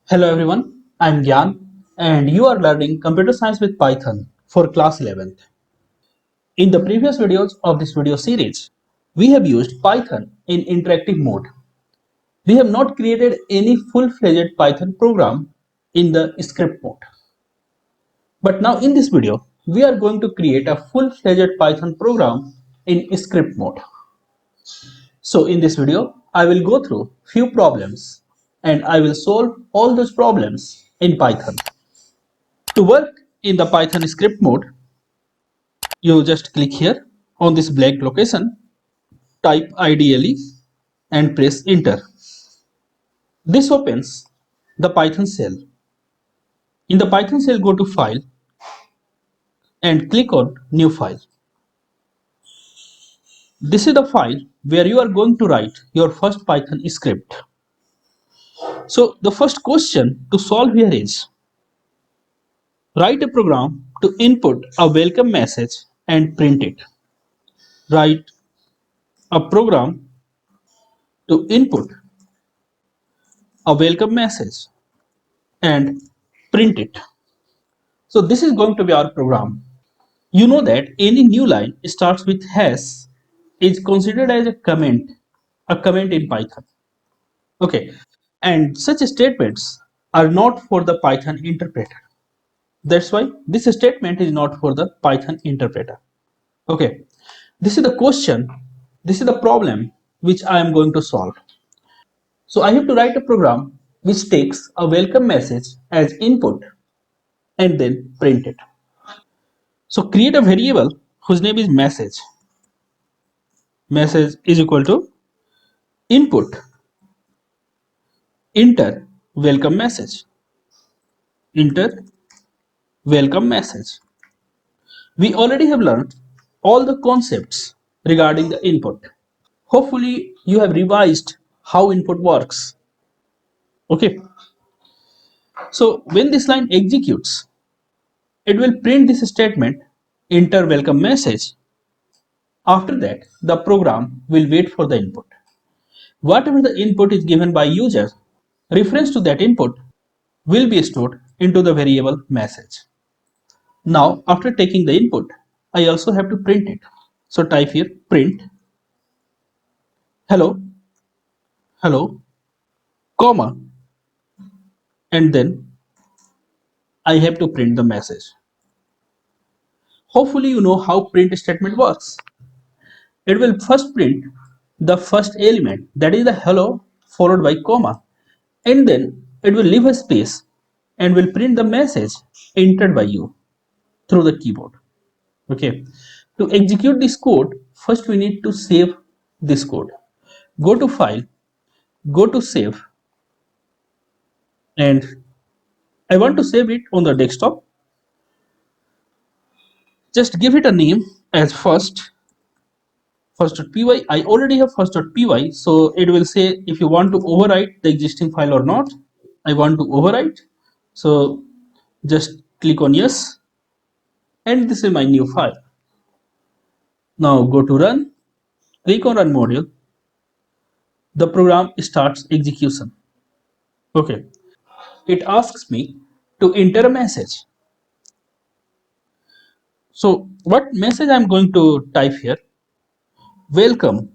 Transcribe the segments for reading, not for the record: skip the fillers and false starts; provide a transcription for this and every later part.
Hello everyone, I'm Gyan and you are learning computer science with Python for class 11th. In the previous videos of this video series, we have used Python in interactive mode. We have not created any full-fledged Python program in the script mode. But now in this video, we are going to create a full-fledged Python program in script mode. So in this video, I will go through few problems and I will solve all those problems in Python. To work in the Python script mode, you just click here on this blank location, type IDLE and press enter. This opens the Python shell. In the Python shell, go to file and click on new file. This is the file where you are going to write your first Python script. So the first question to solve here is write a program to input a welcome message and print it. Write a program to input a welcome message and print it. So this is going to be our program. You know that any new line starts with hash is considered as a comment in Python. Okay, and such statements are not for the Python interpreter. That's why this statement is not for the Python interpreter. Okay, this is the question, this is the problem which I am going to solve. So I have to write a program which takes a welcome message as input and then print it. So create a variable whose name is message. Message is equal to input, enter welcome message, enter welcome message. We already have learned all the concepts regarding the input. Hopefully you have revised how input works. Okay, so when this line executes, it will print this statement enter welcome message. After that, the program will wait for the input. Whatever the input is given by user, reference to that input will be stored into the variable message. Now, after taking the input, I also have to print it. So type here print hello, hello, comma, and then I have to print the message. Hopefully you know how print statement works. It will first print the first element, that is the hello followed by comma, and then it will leave a space and will print the message entered by you through the keyboard. Okay, to execute this code, first we need to save this code. Go to file, go to save, and I want to save it on the desktop. Just give it a name as first.py. I already have first.py, so it will say if you want to overwrite the existing file or not. I want to overwrite, so just click on yes, and this is my new file. Now go to run, click on run module. The program starts execution. Okay, it asks me to enter a message. So what message I'm going to type here? Welcome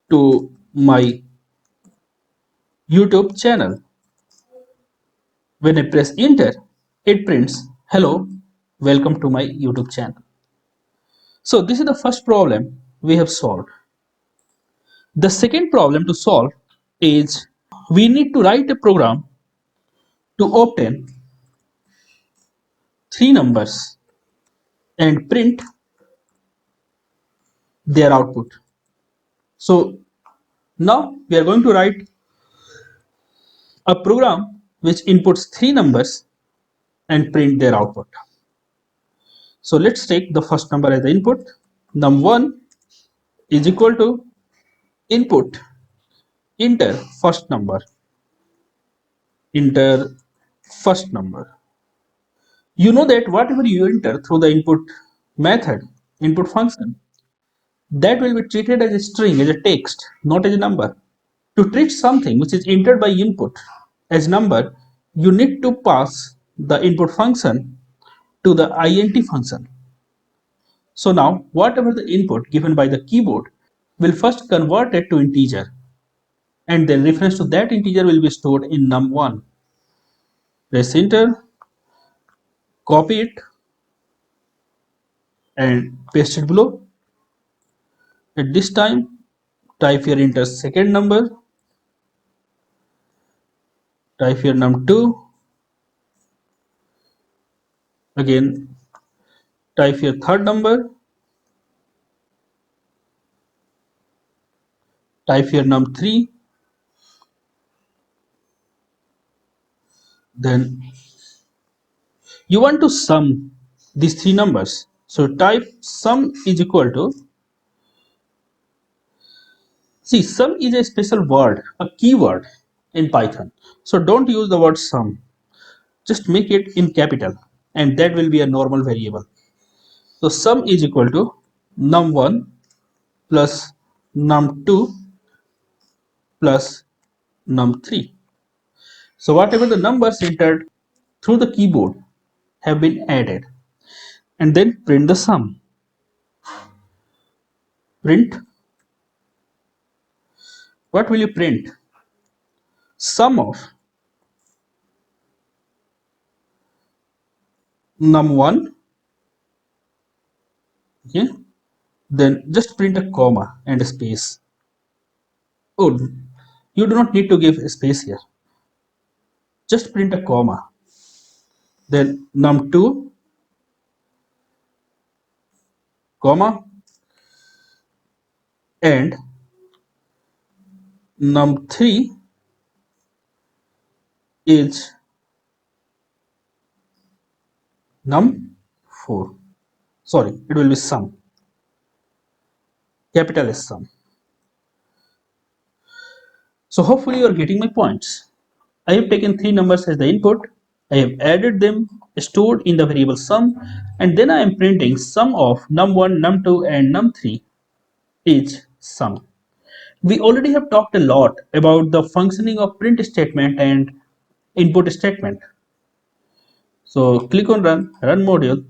to my YouTube channel. When I press enter, it prints hello, welcome to my YouTube channel. So this is the first problem we have solved. The second problem to solve is we need to write a program to obtain three numbers and print their output. So now we are going to write a program which inputs three numbers and print their output. So let's take the first number as the input. Num1 is equal to input, enter first number, enter first number. You know that whatever you enter through the input method, input function, that will be treated as a string, as a text, not as a number. To treat something which is entered by input as number, you need to pass the input function to the int function. So now whatever the input given by the keyboard will first convert it to integer, and then reference to that integer will be stored in num1. Press enter, copy it and paste it below. At this time, type here enter second number, type here num2, again type here third number, type here num3, then you want to sum these three numbers. So type sum is equal to, see, sum is a special word, a keyword in Python. So don't use the word sum. Just make it in capital and that will be a normal variable. So sum is equal to num1 plus num2 plus num3. So whatever the numbers entered through the keyboard have been added, and then print the sum. Print, what will you print? Sum of num1, okay, then just print a comma and a space. Oh, you do not need to give a space here. Just print a comma. Then num2, comma, and num3 is num4. Sorry, it will be sum. Capital S sum. So hopefully you are getting my points. I have taken three numbers as the input. I have added them, stored in the variable sum, and then I am printing sum of num1, num2, and num3 is sum. We already have talked a lot about the functioning of print statement and input statement. So click on run module,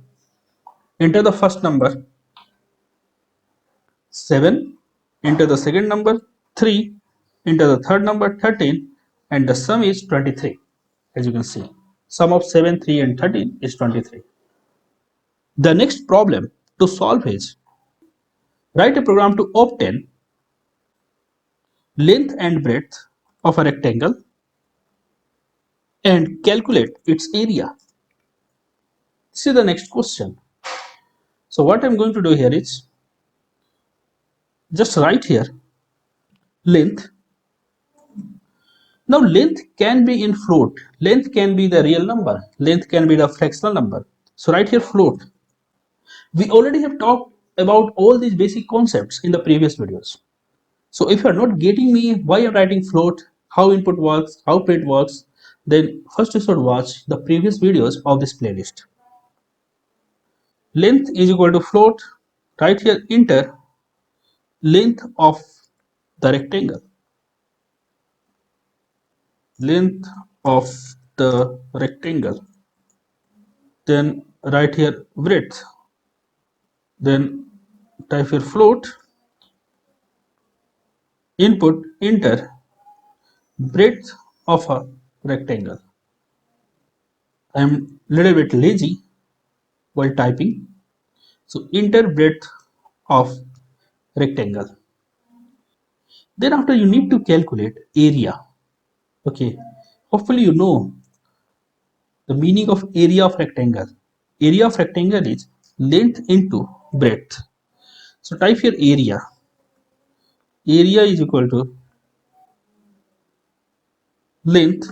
enter the first number 7, enter the second number 3, enter the third number 13, and the sum is 23. As you can see, sum of 7, 3, and 13 is 23. The next problem to solve is write a program to obtain length and breadth of a rectangle and calculate its area. This is the next question. So what I'm going to do here is just write here length. Now length can be in float, length can be the real number, length can be the fractional number. So write here float. We already have talked about all these basic concepts in the previous videos. So if you are not getting me why I'm writing float, how input works, how print works, then first you should watch the previous videos of this playlist. Length is equal to float. Right here enter length of the rectangle. Length of the rectangle. Then write here breadth. Then type here float. Input enter breadth of a rectangle. I am little bit lazy while typing. So enter breadth of rectangle. Then after you need to calculate area. Okay, hopefully you know the meaning of area of rectangle. Area of rectangle is length into breadth. So type here area. Area is equal to length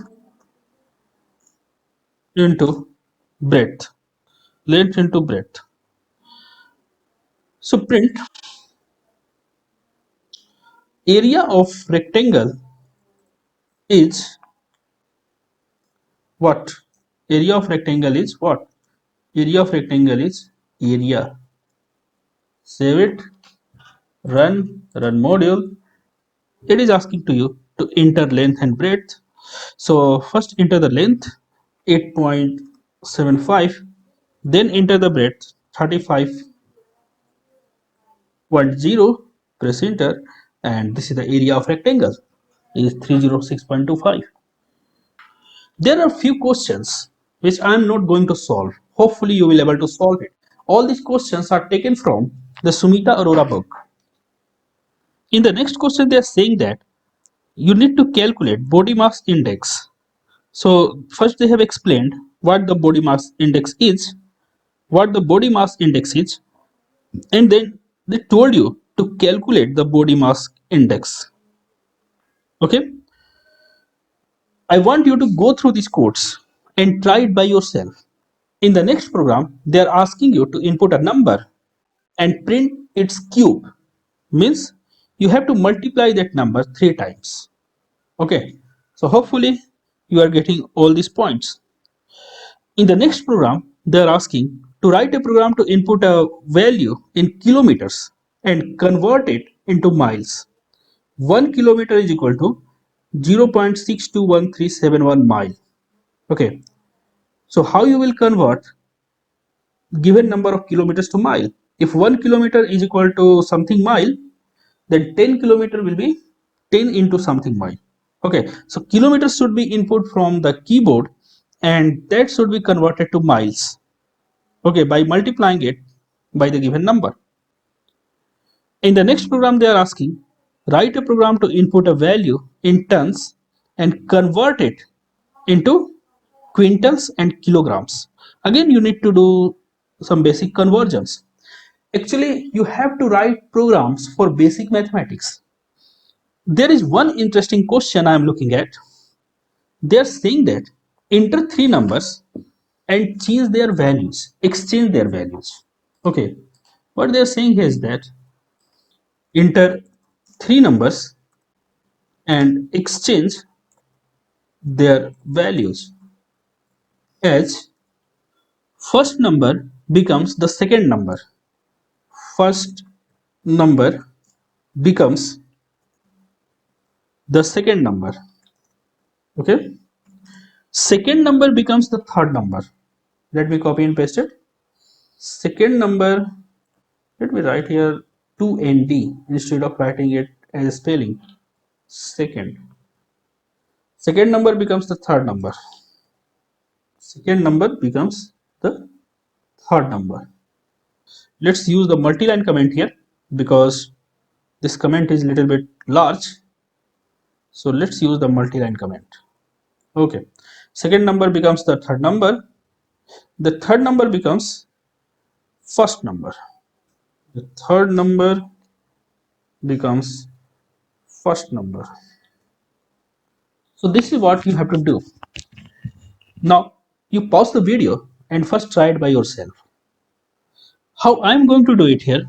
into breadth. Length into breadth. So print area of rectangle is what? Area of rectangle is what? Area of rectangle is area. Save it, run module. It is asking to you to enter length and breadth. So first enter the length 8.75, then enter the breadth 35.0, press enter, and this is the area of rectangle is 306.25. There are few questions which I am not going to solve. Hopefully you will be able to solve it. All these questions are taken from the Sumita Arora book. In the next question they are saying that you need to calculate body mass index. So first they have explained what the body mass index is, and then they told you to calculate the body mass index. Okay, I want you to go through these codes and try it by yourself. In the next program, they are asking you to input a number and print its cube. Means you have to multiply that number 3 times. Okay, so hopefully you are getting all these points. In the next program, they are asking to write a program to input a value in kilometers and convert it into miles. 1 kilometer is equal to 0.621371 mile. Okay, so how you will convert given number of kilometers to mile? If 1 kilometer is equal to something mile, then 10 kilometer will be 10 into something mile. Okay, so kilometers should be input from the keyboard and that should be converted to miles. Okay, by multiplying it by the given number. In the next program they are asking write a program to input a value in tons and convert it into quintals and kilograms. Again you need to do some basic conversions. Actually you have to write programs for basic mathematics. There is one interesting question I am looking at. They are saying that enter three numbers and change their values, exchange their values. Okay, what they are saying here is that enter three numbers and exchange their values as first number becomes the second number. First number becomes the second number. Okay. Second number becomes the third number. Let me copy and paste it. Second number, let me write here 2nd instead of writing it as spelling. Second. Second number becomes the third number. Second number becomes the third number. Let's use the multi-line comment here because this comment is a little bit large. So let's use the multi-line comment. Okay. Second number becomes the third number. The third number becomes first number. The third number becomes first number. So this is what you have to do. Now you pause the video and first try it by yourself. How I'm going to do it here,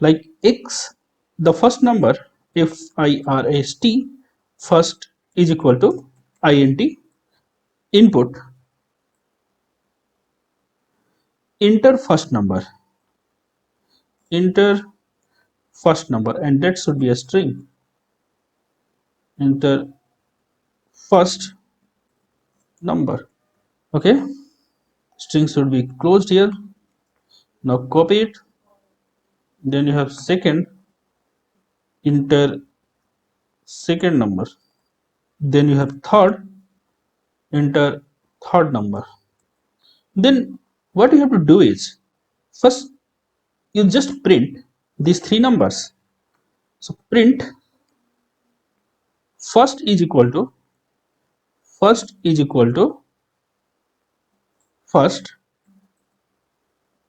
like x, the first number, first first is equal to int input, enter first number, enter first number, and that should be a string. Enter first number. Okay, string should be closed here. Now copy it. Then you have second, enter second number. Then you have third, enter third number. Then what you have to do is first you just print these three numbers. So print first is equal to first,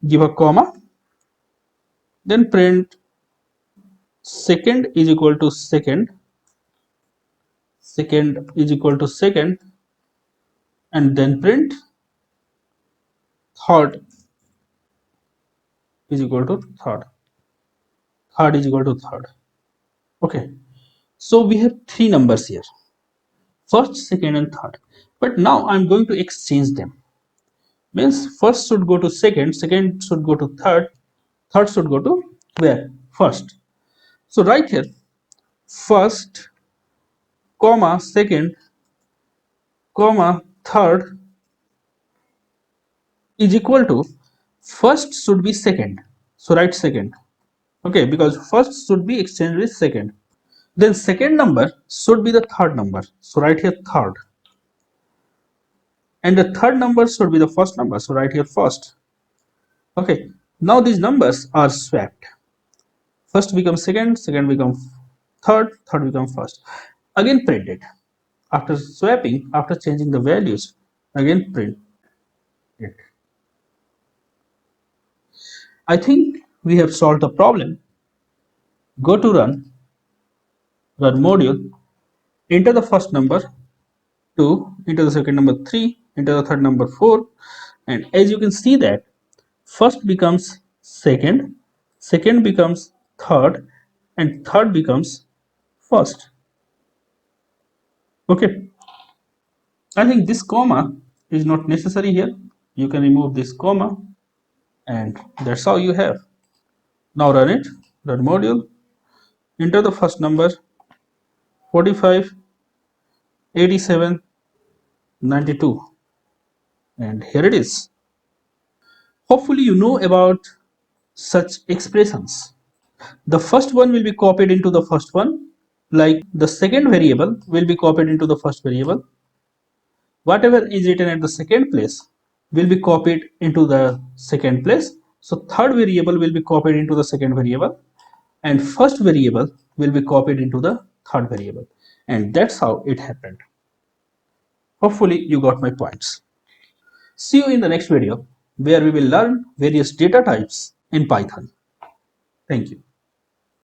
give a comma, then print second is equal to second, second is equal to second, and then print third is equal to third, third is equal to third. Okay, so we have three numbers here, first, second, and third. But now I'm going to exchange them. Means first should go to second, second should go to third, third should go to where? First. So right here, first, comma, second, comma third is equal to first should be second. So write second. Okay, because first should be exchanged with second. Then second number should be the third number. So write here third. And the third number should be the first number. So write here first. Okay, now these numbers are swapped. First becomes second, second becomes third, third becomes first. Again print it. After swapping, after changing the values, again print it. I think we have solved the problem. Go to run module, enter the first number 2, enter the second number 3, enter the third number 4, and as you can see that first becomes second, second becomes third, and third becomes first. Okay, I think this comma is not necessary here. You can remove this comma, and that's how you have. Now run it, run module, enter the first number 45, 87, 92, and here it is. Hopefully you know about such expressions. The first one will be copied into the first one, like the second variable will be copied into the first variable. Whatever is written at the second place will be copied into the second place. So third variable will be copied into the second variable, and first variable will be copied into the third variable. And that's how it happened. Hopefully you got my points. See you in the next video where we will learn various data types in Python. Thank you.